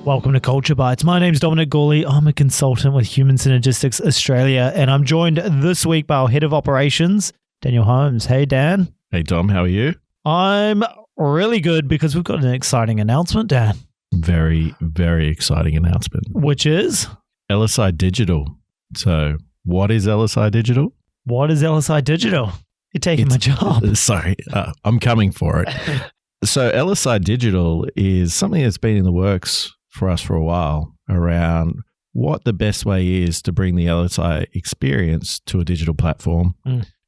Welcome to Culture Bites. My name's Dominic Gawley. I'm a consultant with Human Synergistics Australia, and I'm joined this week by our Head of Operations, Daniel Holmes. Hey, Dan. Hey, Dom. How are you? I'm really good because we've got an exciting announcement, Dan. Very, very exciting announcement. Which is? LSI Digital. So what is LSI Digital? What is LSI Digital? You're taking my job. Sorry, I'm coming for it. So LSI Digital is something that's been in the works for us for a while around what the best way is to bring the LSI experience to a digital platform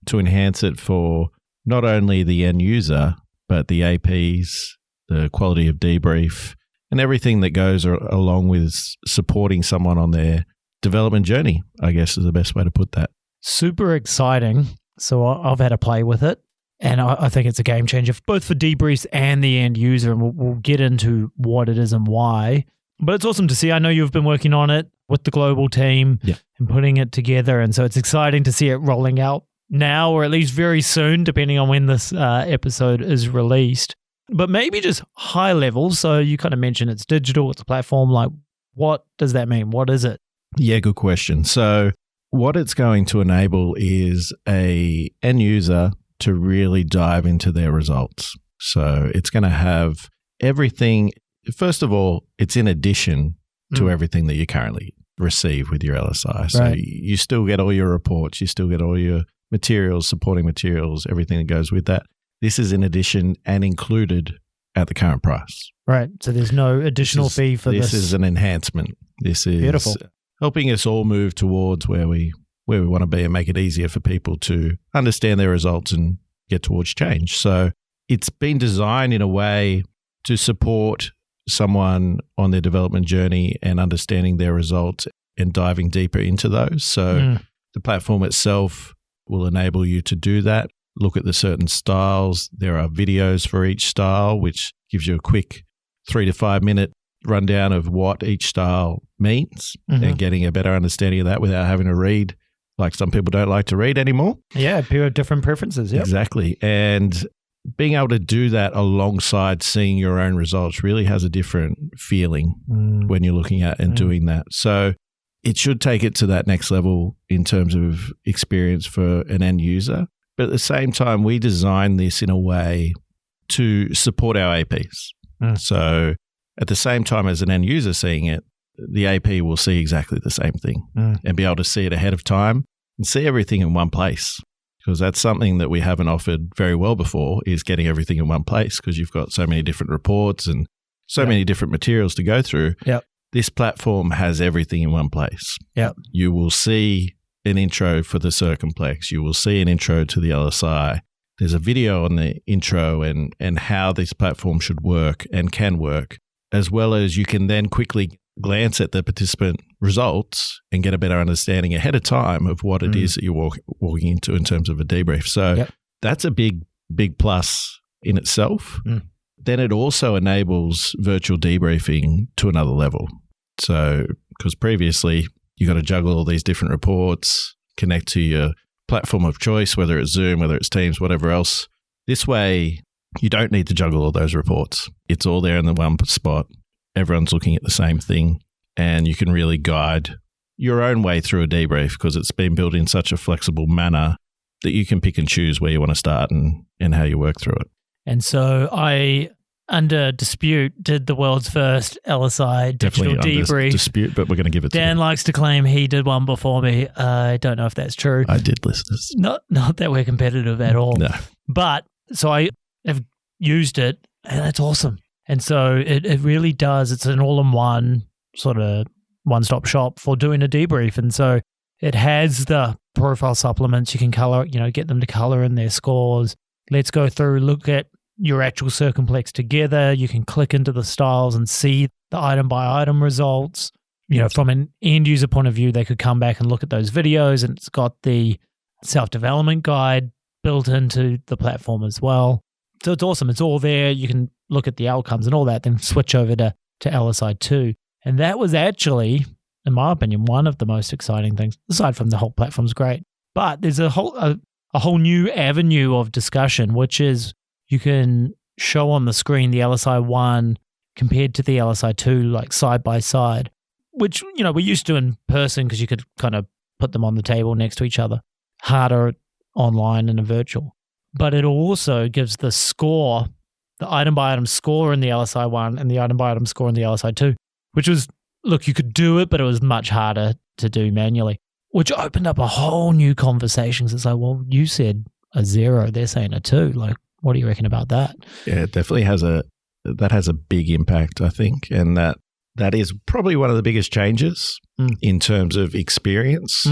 to enhance it for not only the end user, but the APs, the quality of debrief, and everything that goes along with supporting someone on their development journey, I guess is the best way to put that. Super exciting. So I've had a play with it, and I think it's a game changer, both for debriefs and the end user, and we'll get into what it is and why. But it's awesome to see. I know you've been working on it with the global team and putting it together, and so it's exciting to see it rolling out now, or at least very soon, depending on when this episode is released. But maybe just high level. So you kind of mentioned it's digital, it's a platform. Like, what does that mean? What is it? Yeah, good question. So what it's going to enable is a end user to really dive into their results. So it's going to have everything. First of all, it's in addition to everything that you currently receive with your LSI. So you still get all your reports, you still get all your materials, supporting materials, everything that goes with that. This is in addition and included at the current price. Right. So there's no additional fee for this. This is an enhancement. This is beautiful, helping us all move towards where we want to be and make it easier for people to understand their results and get towards change. So it's been designed in a way to support someone on their development journey and understanding their results and diving deeper into those. So the platform itself will enable you to do that. Look at the certain styles. There are videos for each style, which gives you a quick 3 to 5 minute rundown of what each style means and getting a better understanding of that without having to read, like some people don't like to read anymore. Yeah, people have different preferences. Yep. Exactly. And being able to do that alongside seeing your own results really has a different feeling when you're looking at and doing that. So it should take it to that next level in terms of experience for an end user. But at the same time, we design this in a way to support our APs. So at the same time as an end user seeing it, the AP will see exactly the same thing and be able to see it ahead of time and see everything in one place. Because that's something that we haven't offered very well before, is getting everything in one place, because you've got so many different reports and so many different materials to go through. This platform has everything in one place. You will see an intro for the Circumplex. You will see an intro to the LSI. There's a video on the intro and how this platform should work and can work, as well as you can then quickly glance at the participant results and get a better understanding ahead of time of what it is that you're walking into in terms of a debrief. So that's a big, big plus in itself. Then it also enables virtual debriefing to another level. So, because previously you got to juggle all these different reports, connect to your platform of choice, whether it's Zoom, whether it's Teams, whatever else. This way, you don't need to juggle all those reports. It's all there in the one spot. Everyone's looking at the same thing, and you can really guide your own way through a debrief because it's been built in such a flexible manner that you can pick and choose where you want to start and how you work through it. And so I, under dispute, did the world's first LSI digital debrief. Under dispute, but we're going to give it to Dan likes to claim he did one before me. I don't know if that's true. I did, listeners. Not that we're competitive at all. No. But so I have used it, and that's awesome. And so it really does. It's an all-in-one sort of one-stop shop for doing a debrief. And so it has the profile supplements. You can color, get them to color in their scores. Let's go through, look at your actual Circumplex together. You can click into the styles and see the item-by-item results. From an end-user point of view, they could come back and look at those videos, and it's got the self-development guide built into the platform as well. So it's awesome. It's all there. You can look at the outcomes and all that, then switch over to LSI 2. And that was actually, in my opinion, one of the most exciting things, aside from the whole platform's great. But there's a whole new avenue of discussion, which is you can show on the screen the LSI 1 compared to the LSI2, like side by side, which, we're used to in person because you could kind of put them on the table next to each other. Harder online and a virtual. But it also gives the score, the item by item score in the LSI1 and the item by item score in the LSI2, which was, look, you could do it, but it was much harder to do manually, which opened up a whole new conversation. It's like, well, you said a 0, they're saying a 2. Like, what do you reckon about that? Yeah, it definitely has a big impact, I think. And that is probably one of the biggest changes in terms of experience.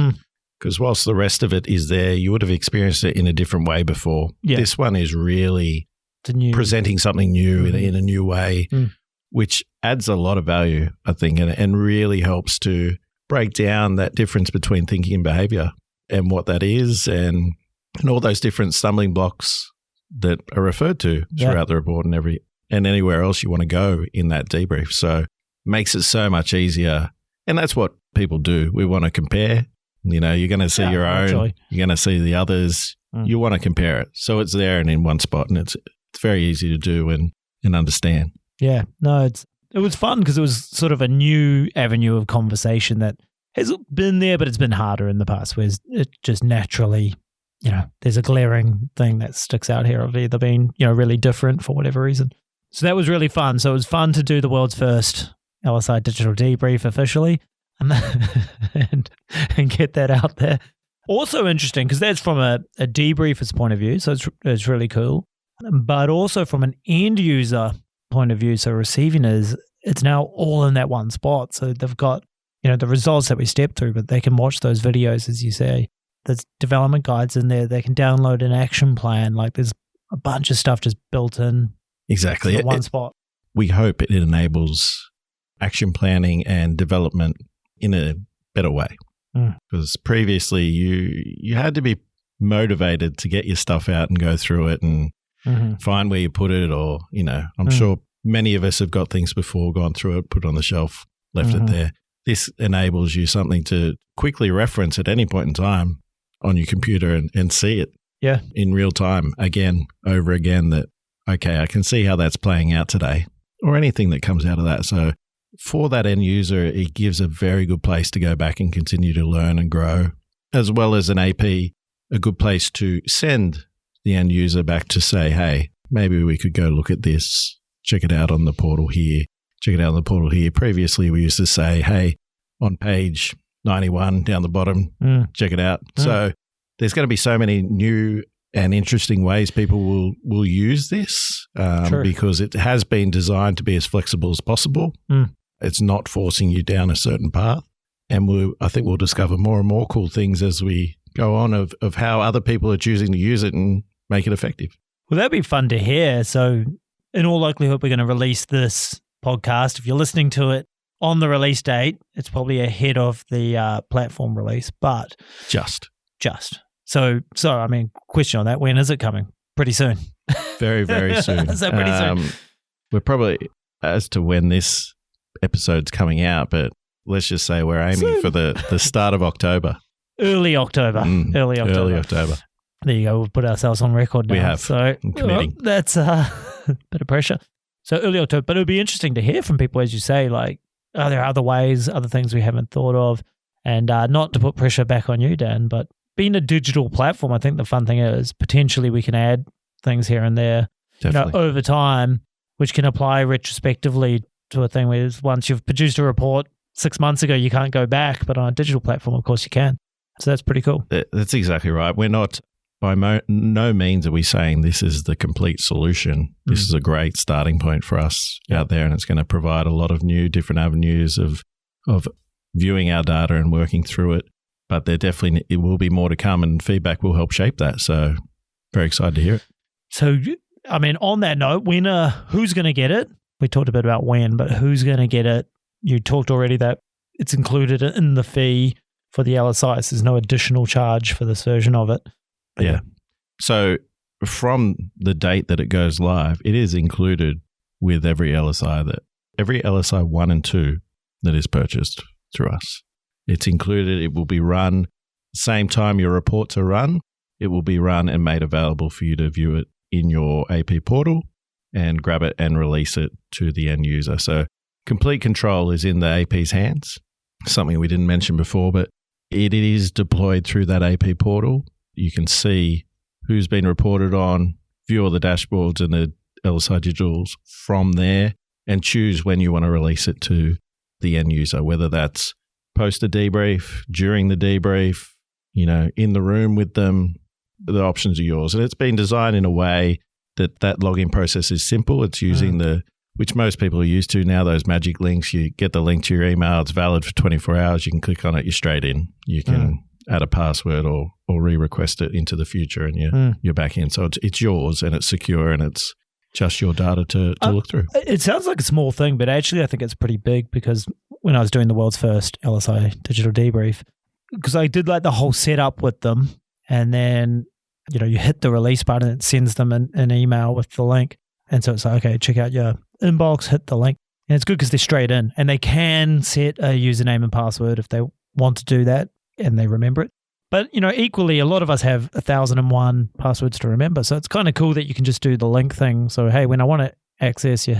Because whilst the rest of it is there, you would have experienced it in a different way before. Yeah. This one is really presenting something new in a new way, which adds a lot of value, I think, and really helps to break down that difference between thinking and behavior and what that is and all those different stumbling blocks that are referred to throughout the report and anywhere else you want to go in that debrief. So makes it so much easier. And that's what people do. We want to compare. You're going to see your own. Actually. You're going to see the others. You want to compare it. So it's there and in one spot, and it's very easy to do and understand. Yeah. No, it was fun because it was sort of a new avenue of conversation that has been there, but it's been harder in the past, where it just naturally, there's a glaring thing that sticks out here of either being, really different for whatever reason. So that was really fun. So it was fun to do the world's first LSI Digital debrief officially. And get that out there. Also interesting because that's from a debriefer's point of view, so it's really cool. But also from an end user point of view, so receiving it's now all in that one spot. So they've got the results that we stepped through, but they can watch those videos, as you say. There's development guides in there. They can download an action plan. Like there's a bunch of stuff just built in. Exactly, one spot. We hope it enables action planning and development in a better way. Because previously you had to be motivated to get your stuff out and go through it and find where you put it, or I'm sure many of us have got things before, gone through it, put it on the shelf, left it there. This enables you something to quickly reference at any point in time on your computer and see it in real time again, over again, that, okay, I can see how that's playing out today, or anything that comes out of that. So for that end user, it gives a very good place to go back and continue to learn and grow, as well as an AP, a good place to send the end user back to say, hey, maybe we could go look at this, check it out on the portal here, check it out on the portal here. Previously, we used to say, hey, on page 91 down the bottom, check it out. So there's going to be so many new and interesting ways people will use this because it has been designed to be as flexible as possible. It's not forcing you down a certain path. And I think we'll discover more and more cool things as we go on of how other people are choosing to use it and make it effective. Well, that'd be fun to hear. So in all likelihood, we're going to release this podcast. If you're listening to it on the release date, it's probably ahead of the platform release, but just. So I mean, question on that, when is it coming? Pretty soon. Very, very soon. So pretty soon. We're probably, as to when this episode's coming out, but let's just say we're aiming for the start of October. Early October. Early October. There you go. We've put ourselves on record now. We have. So that's a bit of pressure. So early October. But it would be interesting to hear from people, as you say, like, are there other ways, other things we haven't thought of? And not to put pressure back on you, Dan, but being a digital platform, I think the fun thing is potentially we can add things here and there over time, which can apply retrospectively to a thing where once you've produced a report 6 months ago, you can't go back. But on a digital platform, of course, you can. So that's pretty cool. That's exactly right. We're not, by no means are we saying this is the complete solution. This is a great starting point for us out there, and it's going to provide a lot of new different avenues of viewing our data and working through it. But it will be more to come, and feedback will help shape that. So very excited to hear it. So, I mean, on that note, who's going to get it? We talked a bit about when, but who's going to get it? You talked already that it's included in the fee for the LSI. So there's no additional charge for this version of it. Yeah. So from the date that it goes live, it is included with every LSI 1 and 2 that is purchased through us. It's included. It will be run same time your reports are run. It will be run and made available for you to view it in your AP portal. and grab it and release it to the end user. So complete control is in the AP's hands, something we didn't mention before, but it is deployed through that AP portal. You can see who's been reported on, view all the dashboards and the LSI Digitals from there, and choose when you want to release it to the end user, whether that's post a debrief, during the debrief, in the room with them. The options are yours. And it's been designed in a way that login process is simple. It's using which most people are used to now, those magic links. You get the link to your email. It's valid for 24 hours. You can click on it. You're straight in. You can add a password or re-request it into the future, and you're back in. So it's yours, and it's secure, and it's just your data to look through. It sounds like a small thing, but actually I think it's pretty big, because when I was doing the world's first LSI Digital debrief, because I did like the whole setup with them, and then you hit the release button, it sends them an email with the link. And so it's like, okay, check out your inbox, hit the link. And it's good because they're straight in, and they can set a username and password if they want to do that and they remember it. But, equally, a lot of us have 1,001 passwords to remember. So it's kind of cool that you can just do the link thing. So, hey, when I want to access, you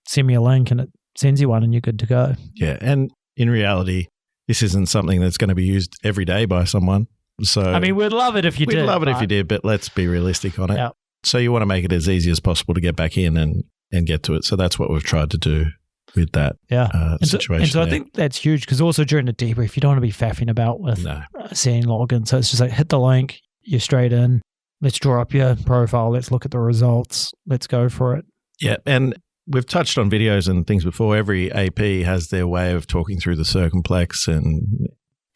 send me a link, and it sends you one, and you're good to go. Yeah. And in reality, this isn't something that's going to be used every day by someone. So, I mean, we'd love it if you did. We'd love it if you did, but let's be realistic on it. Yeah. So you want to make it as easy as possible to get back in and get to it. So that's what we've tried to do with that situation. So I think that's huge, because also during the debrief, you don't want to be faffing about with seeing login. So it's just like, hit the link, you're straight in. Let's draw up your profile. Let's look at the results. Let's go for it. Yeah. And we've touched on videos and things before. Every AP has their way of talking through the circumplex and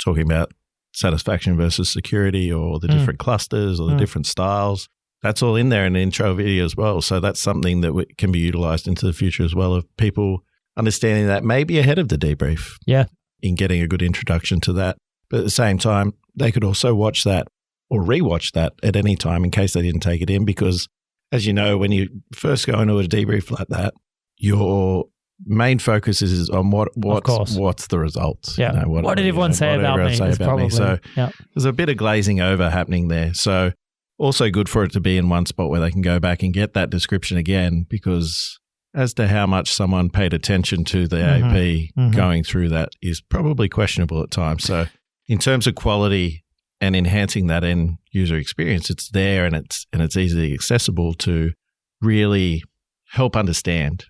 talking about satisfaction versus security, or the different clusters, or the different styles. That's all in there in the intro video as well. So that's something that can be utilized into the future as well, of people understanding that maybe ahead of the debrief. Yeah. In getting a good introduction to that. But at the same time, they could also watch that or rewatch that at any time in case they didn't take it in, because as you know, when you first go into a debrief like that, your main focus is on what's the results. Yeah. What did everyone say about me? So there's a bit of glazing over happening there. So also good for it to be in one spot where they can go back and get that description again, because as to how much someone paid attention to the AP going through that is probably questionable at times. So in terms of quality and enhancing that end user experience, it's there, and it's easily accessible to really help understand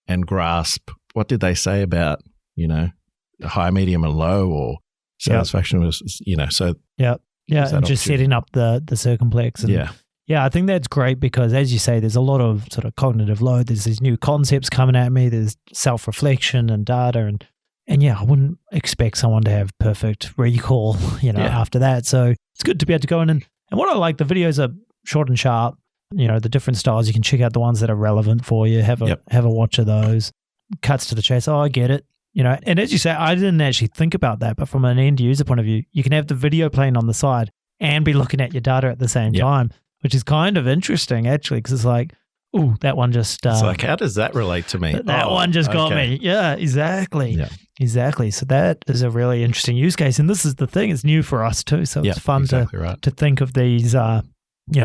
and grasp what did they say about, high, medium, and low, or satisfaction was, so. Yeah. Yeah, and just setting up the circumplex. And I think that's great, because as you say, there's a lot of sort of cognitive load. There's these new concepts coming at me. There's self-reflection and data. And I wouldn't expect someone to have perfect recall, after that. So it's good to be able to go in. And what I like, the videos are short and sharp. The different styles, you can check out the ones that are relevant for you. Have a watch of those. Cuts to the chase. Oh, I get it. And as you say, I didn't actually think about that, but from an end user point of view, you can have the video playing on the side and be looking at your data at the same time, which is kind of interesting actually, because it's like, ooh, that one just... it's like, how does that relate to me? That one just got me. Yeah, exactly. Yeah. Exactly. So that is a really interesting use case. And this is the thing, it's new for us too. So it's fun to think of these,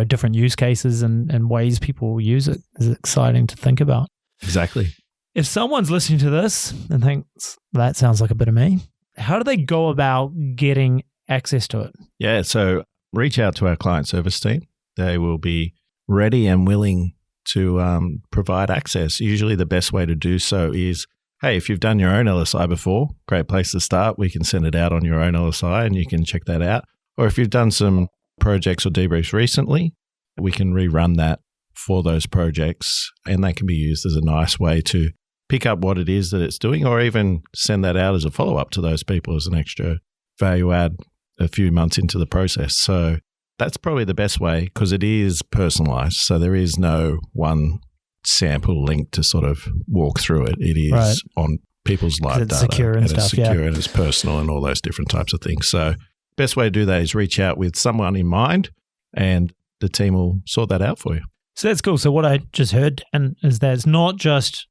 different use cases and ways people will use it. It's exciting to think about. Exactly. If someone's listening to this and thinks that sounds like a bit of me, how do they go about getting access to it? Yeah, so reach out to our client service team. They will be ready and willing to provide access. Usually the best way to do so is, hey, if you've done your own LSI before, great place to start. We can send it out on your own LSI and you can check that out. Or if you've done some projects or debriefs recently, we can rerun that for those projects, and that can be used as a nice way to pick up what it is that it's doing, or even send that out as a follow-up to those people as an extra value add a few months into the process. So that's probably the best way, because it is personalized. So there is no one sample link to sort of walk through it. It is on people's live data. Secure and stuff, it's secure and it's personal and all those different types of things. So best way to do that is reach out with someone in mind, and the team will sort that out for you. So that's cool. So what I just heard is that it's not just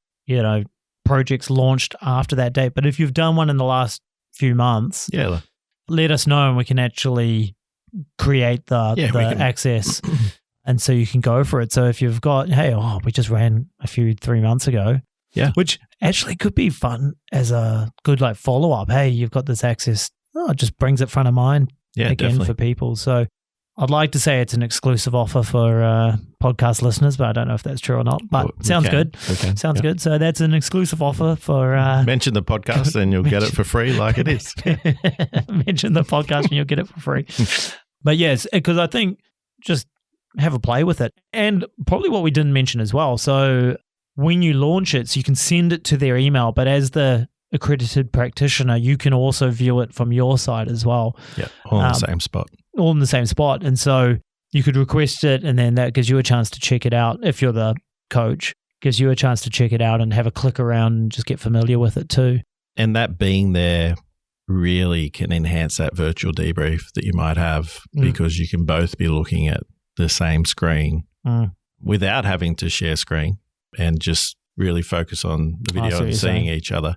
projects launched after that date, but if you've done one in the last few months, let us know and we can actually create the access And so you can go for it. So if you've got, hey, we just ran a few 3 months ago. Yeah. Which actually could be fun as a good like follow-up. Hey, you've got this access. It just brings it front of mind again definitely. for people. So I'd like to say it's an exclusive offer for podcast listeners, but I don't know if that's true or not. But sounds good. Sounds good. So that's an exclusive offer for... mention the podcast and you'll get it for free like it is. Mention the podcast and you'll get it for free. But yes, because I think just have a play with it. And probably what we didn't mention as well. So when you launch it, so you can send it to their email, but as the accredited practitioner, you can also view it from your side as well. Yeah, all in the same spot. All in the same spot. And so you could request it, and then that gives you a chance to check it out. If you're the coach, gives you a chance to check it out and have a click around and just get familiar with it too. And that being there really can enhance that virtual debrief that you might have because you can both be looking at the same screen without having to share screen and just really focus on the video and seeing each other,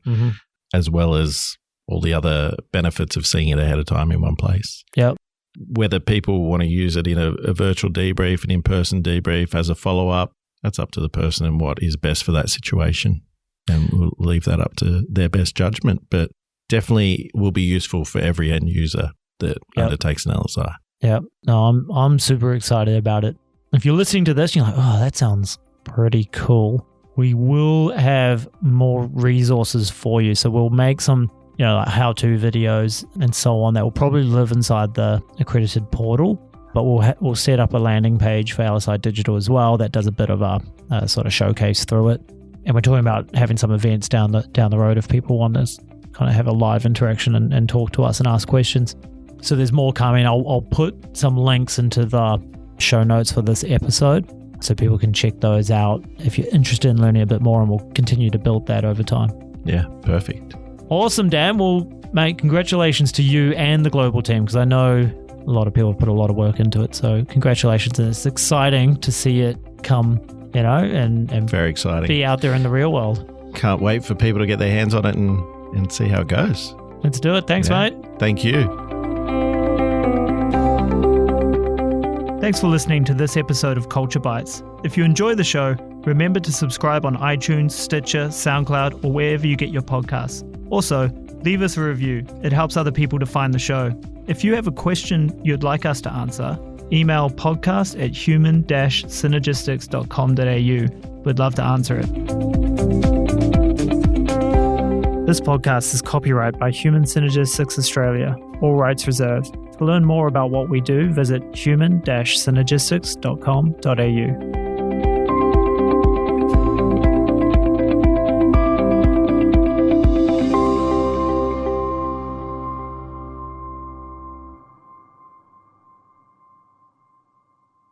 as well as all the other benefits of seeing it ahead of time in one place. Yep. Whether people want to use it in a virtual debrief, an in-person debrief as a follow-up, that's up to the person and what is best for that situation. And we'll leave that up to their best judgment. But definitely will be useful for every end user that undertakes an LSI. Yeah. No, I'm super excited about it. If you're listening to this, you're like, oh, that sounds pretty cool. We will have more resources for you. So we'll make some, like how-to videos and so on that will probably live inside the accredited portal. But we'll set up a landing page for LSI Digital as well that does a bit of a sort of showcase through it. And we're talking about having some events down the road if people want to kind of have a live interaction and talk to us and ask questions. So there's more coming. I'll put some links into the show notes for this episode so people can check those out if you're interested in learning a bit more, and we'll continue to build that over time. Yeah, perfect. Awesome, Dan. Well, mate, congratulations to you and the global team, because I know a lot of people put a lot of work into it. So congratulations. And it's exciting to see it come, and very exciting. Be out there in the real world. Can't wait for people to get their hands on it and see how it goes. Let's do it. Thanks, mate. Thank you. Thanks for listening to this episode of Culture Bites. If you enjoy the show, remember to subscribe on iTunes, Stitcher, SoundCloud, or wherever you get your podcasts. Also, leave us a review. It helps other people to find the show. If you have a question you'd like us to answer, email podcast@human-synergistics.com.au. We'd love to answer it. This podcast is copyright by Human Synergistics Australia. All rights reserved. To learn more about what we do, visit human-synergistics.com.au.